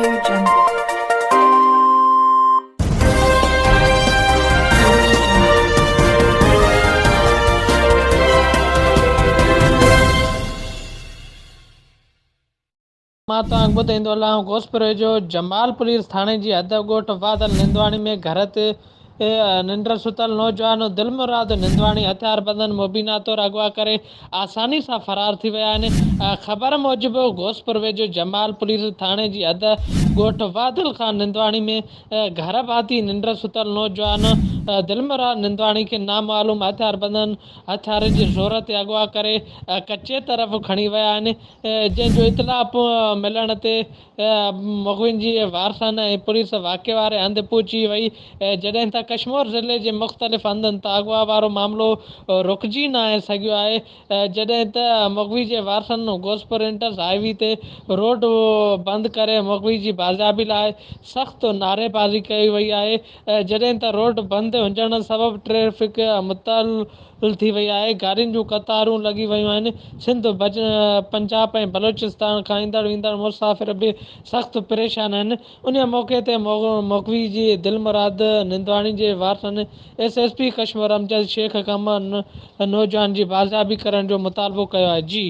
Audio Jungle. मां तव्हांखे ॿुधाईंदो हलां घोसपुर जो जमाल पुलिस थाणे जी हद ॻोठ बादल नंदवाणी में घर ते निंड सुतल नौजवान दिलमराद नंदवाणी हथियारबंदन मुबीना तौर अगवा करे आसानी सां फरार थी विया आहिनि। ख़बर मूजिबि घोसपुर वेझो जमाल पुलिस थाणे जी हद ॻोठ बादल खां नंदवाणी में घर भाती निंड सुतल नौजवान दिलमराद नंदवाणी खे नामालूम हथियारबंदन हथियारनि जी ज़ोर ते अगवा करे कचे तरफ़ खणी विया आहिनि। जंहिंजो इतलाह मिलण ते मुखबिन जी वारसानी ऐं पुलिस वाक़े वारे हंधि पहुची वई। जॾहिं त कश्मीर ज़िले जे मुख़्तलिफ़ हंधनि तां अगवा वारो मामिलो रुकिजी न आहे सघियो आहे। जॾहिं त मुखबी जे वारसनि घोसपुर इंटर्स हाईवे ते रोड बंदि करे मुखबी जी बाज़ाबी लाइ सख़्तु नारेबाज़ी कई वई आहे। जॾहिं त रोड बंदि हुजण सबबि ट्रैफ़िक मुतल थी वई आहे। गाॾियुनि जूं कतारूं लॻी वियूं आहिनि। सिंध पंजाब ऐं बलोचिस्तान खां ईंदड़ वेंदड़ मुसाफ़िर बि सख़्तु परेशान आहिनि। उन मौक़े ते मुखबी जी दिलमराद नंदवाणी जे वारसनि SSP कश्मीर अमजद शेख खां नौजवान जी बाज़ाबी करण जो मुतालबो कयो आहे। जी